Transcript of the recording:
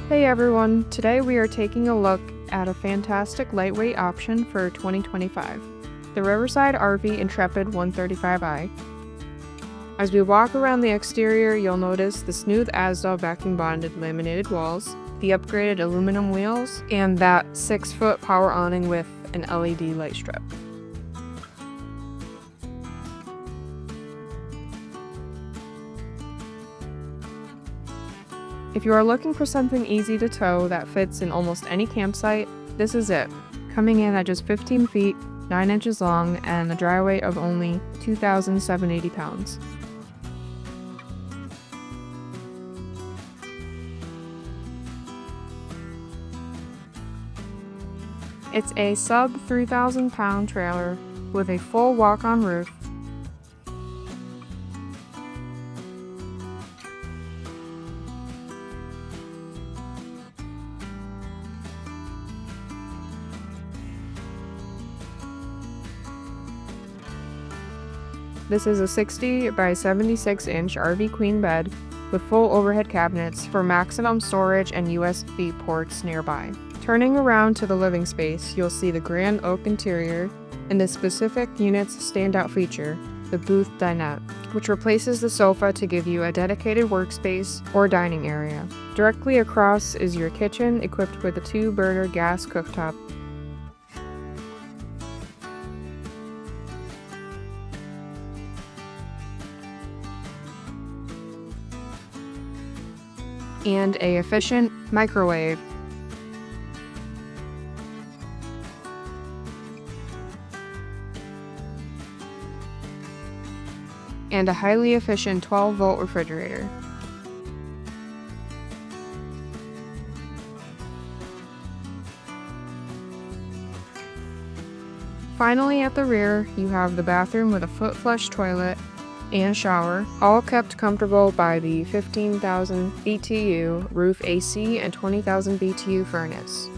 Hey everyone, today we are taking a look at a fantastic lightweight option for 2025, the Riverside RV Intrepid 135i. As we walk around the exterior, you'll notice the smooth Asdal vacuum bonded laminated walls, the upgraded aluminum wheels, and that 6-foot power awning with an LED light strip. If you are looking for something easy to tow that fits in almost any campsite, this is it. Coming in at just 15 feet, 9 inches long, and a dry weight of only 2,780 pounds. It's a sub 3,000 pound trailer with a full walk-on roof, This is a 60 by 76 inch RV queen bed with full overhead cabinets for maximum storage and USB ports nearby. Turning around to the living space, you'll see the grand oak interior and the specific unit's standout feature, the booth dinette, which replaces the sofa to give you a dedicated workspace or dining area. Directly across is your kitchen, equipped with a 2-burner gas cooktop. And an efficient microwave. And a highly efficient 12-volt refrigerator. Finally, at the rear, you have the bathroom with a foot flush toilet and shower, all kept comfortable by the 15,000 BTU roof AC and 20,000 BTU furnace.